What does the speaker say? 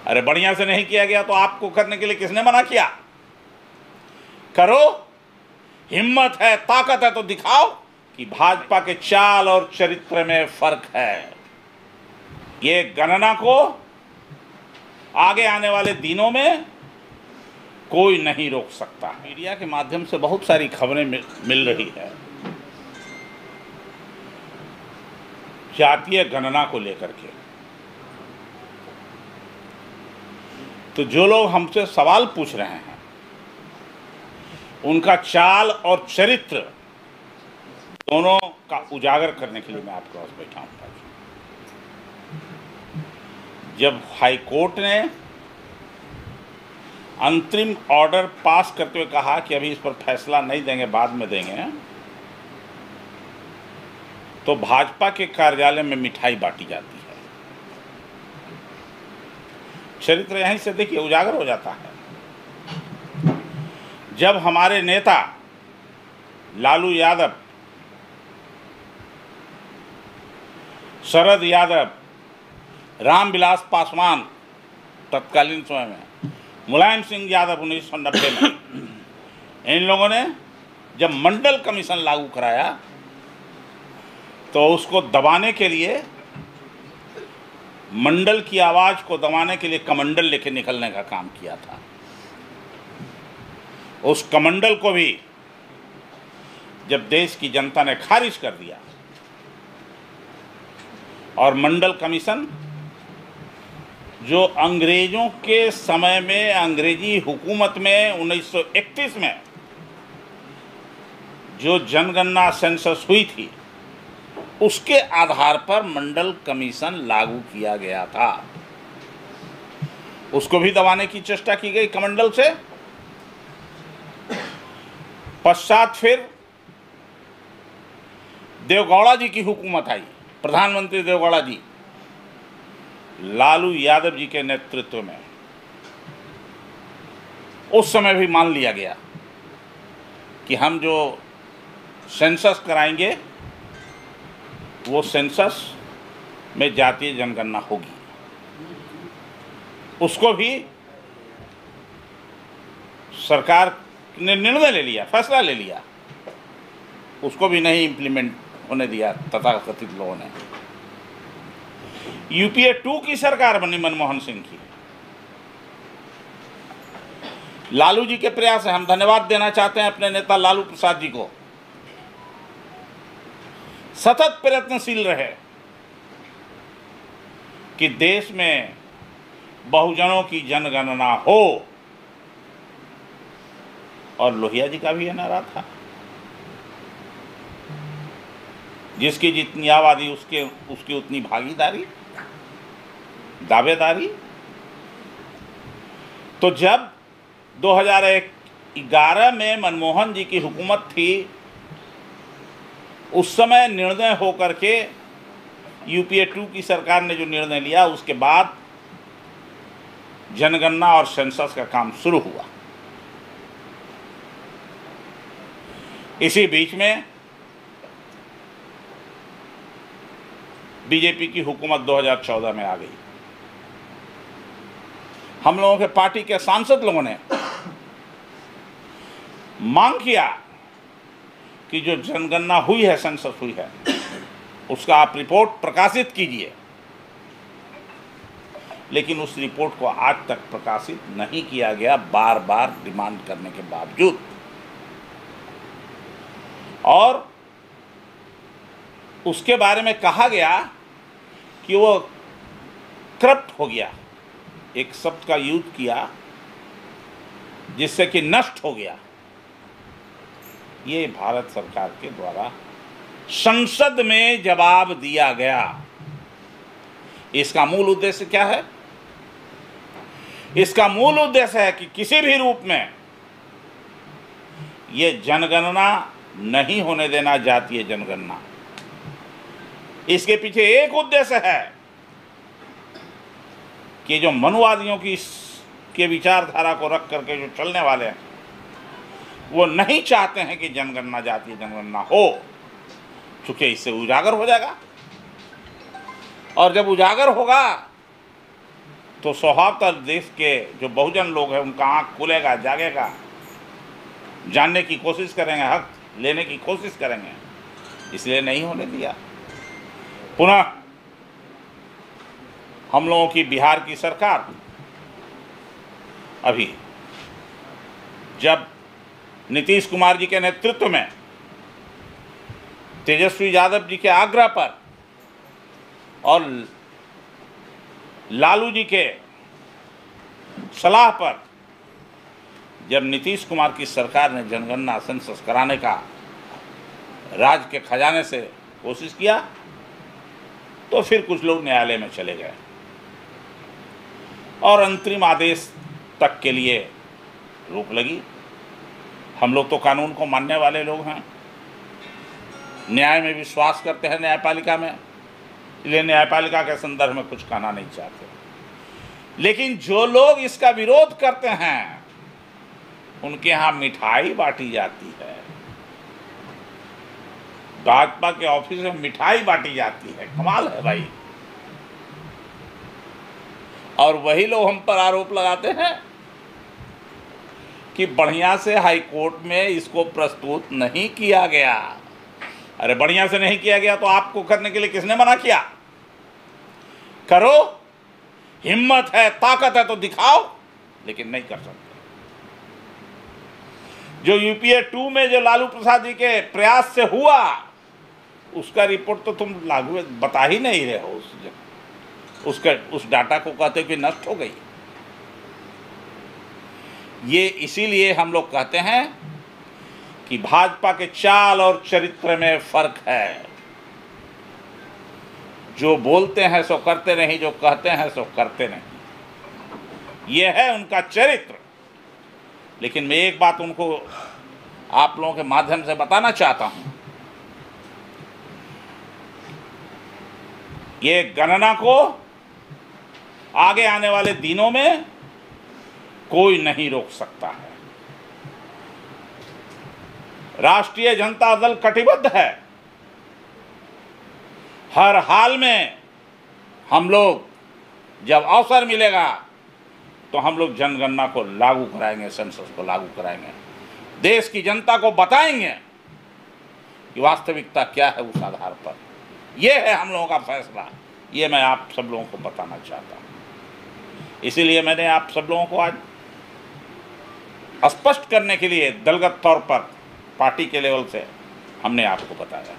अरे बढ़िया से नहीं किया गया तो आपको करने के लिए किसने मना किया? करो, हिम्मत है, ताकत है तो दिखाओ कि भाजपा के चाल और चरित्र में फर्क है। ये गणना को आगे आने वाले दिनों में कोई नहीं रोक सकता। मीडिया के माध्यम से बहुत सारी खबरें मिल रही है जातीय गणना को लेकर के। तो जो लोग हमसे सवाल पूछ रहे हैं उनका चाल और चरित्र दोनों का उजागर करने के लिए मैं आपके पास बैठा हूं। जब हाई कोर्ट ने अंतरिम ऑर्डर पास करते हुए कहा कि अभी इस पर फैसला नहीं देंगे, बाद में देंगे, तो भाजपा के कार्यालय में मिठाई बांटी जाती है। चरित्र यहीं से देखिए उजागर हो जाता है। जब हमारे नेता लालू यादव, शरद यादव, रामविलास पासवान तत्कालीन समय में, मुलायम सिंह यादव 1990 में, इन लोगों ने जब मंडल कमीशन लागू कराया तो उसको दबाने के लिए, मंडल की आवाज को दबाने के लिए कमंडल लेके निकलने का काम किया था। उस कमंडल को भी जब देश की जनता ने खारिज कर दिया और मंडल कमीशन जो अंग्रेजों के समय में, अंग्रेजी हुकूमत में 1931 में जो जनगणना सेंसस हुई थी उसके आधार पर मंडल कमीशन लागू किया गया था। उसको भी दबाने की चेष्टा की गई कमंडल से। पश्चात फिर देवगौड़ा जी की हुकूमत आई, प्रधानमंत्री देवगौड़ा जी, लालू यादव जी के नेतृत्व में। उस समय भी मान लिया गया कि हम जो सेंसस कराएंगे वो सेंसस में जातीय जनगणना होगी। उसको भी सरकार ने निर्णय ले लिया, फैसला ले लिया, उसको भी नहीं इम्प्लीमेंट होने दिया तथाकथित लोगों ने। यूपीए 2 की सरकार बनी मनमोहन सिंह की। लालू जी के प्रयास है, हम धन्यवाद देना चाहते हैं अपने नेता लालू प्रसाद जी को। सतत प्रयत्नशील रहे कि देश में बहुजनों की जनगणना हो, और लोहिया जी का भी यह नारा था, जिसकी जितनी आबादी उसकी उतनी भागीदारी, दावेदारी। तो जब 2011 में मनमोहन जी की हुकूमत थी, उस समय निर्णय होकर के यूपीए 2 की सरकार ने जो निर्णय लिया, उसके बाद जनगणना और सेंसस का काम शुरू हुआ। इसी बीच में बीजेपी की हुकूमत 2014 में आ गई। हम लोगों के पार्टी के सांसद लोगों ने मांग किया कि जो जनगणना हुई है, सेंसस हुई है, उसका आप रिपोर्ट प्रकाशित कीजिए। लेकिन उस रिपोर्ट को आज तक प्रकाशित नहीं किया गया, बार बार डिमांड करने के बावजूद। और उसके बारे में कहा गया कि वो करप्ट हो गया, एक शब्द का यूज किया जिससे कि नष्ट हो गया। ये भारत सरकार के द्वारा संसद में जवाब दिया गया। इसका मूल उद्देश्य क्या है? इसका मूल उद्देश्य है कि किसी भी रूप में ये जनगणना नहीं होने देना, जातीय जनगणना। इसके पीछे एक उद्देश्य है कि जो मनुवादियों के विचारधारा को रख करके जो चलने वाले हैं, वो नहीं चाहते हैं कि जनगणना, जातीय जनगणना हो, चूंकि इससे उजागर हो जाएगा। और जब उजागर होगा तो स्वभावतः देश के जो बहुजन लोग हैं उनका आँख खुलेगा, जागेगा, जानने की कोशिश करेंगे, हक लेने की कोशिश करेंगे। इसलिए नहीं होने दिया। पुनः हम लोगों की बिहार की सरकार अभी जब नीतीश कुमार जी के नेतृत्व में तेजस्वी यादव जी के आग्रह पर और लालू जी के सलाह पर जब नीतीश कुमार की सरकार ने जनगणना सेंसस कराने का राज्य के खजाने से कोशिश किया, तो फिर कुछ लोग न्यायालय में चले गए और अंतरिम आदेश तक के लिए रोक लगी। हम लोग तो कानून को मानने वाले लोग हैं, न्याय में विश्वास करते हैं, न्यायपालिका में, इसलिए न्यायपालिका के संदर्भ में कुछ कहना नहीं चाहते। लेकिन जो लोग इसका विरोध करते हैं उनके यहाँ मिठाई बांटी जाती है, भाजपा के ऑफिस में मिठाई बांटी जाती है। कमाल है भाई। और वही लोग हम पर आरोप लगाते हैं कि बढ़िया से हाई कोर्ट में इसको प्रस्तुत नहीं किया गया। अरे बढ़िया से नहीं किया गया तो आपको करने के लिए किसने मना किया? करो, हिम्मत है, ताकत है तो दिखाओ, लेकिन नहीं कर सकते। जो यूपीए 2 में जो लालू प्रसाद जी के प्रयास से हुआ उसका रिपोर्ट तो तुम लागू बता ही नहीं रहे हो। उस डाटा को कहते कि नष्ट हो गई। ये इसीलिए हम लोग कहते हैं कि भाजपा के चाल और चरित्र में फर्क है। जो बोलते हैं सो करते नहीं, जो कहते हैं सो करते नहीं। ये है उनका चरित्र। लेकिन मैं एक बात उनको आप लोगों के माध्यम से बताना चाहता हूं, ये गणना को आगे आने वाले दिनों में कोई नहीं रोक सकता है। राष्ट्रीय जनता दल कटिबद्ध है। हर हाल में हम लोग जब अवसर मिलेगा तो हम लोग जनगणना को लागू कराएंगे, सेंसस को लागू कराएंगे, देश की जनता को बताएंगे कि वास्तविकता क्या है। उस आधार पर यह है हम लोगों का फैसला। ये मैं आप सब लोगों को बताना चाहता हूँ। इसीलिए मैंने आप सब लोगों को आज स्पष्ट करने के लिए दलगत तौर पर पार्टी के लेवल से हमने आपको बताया।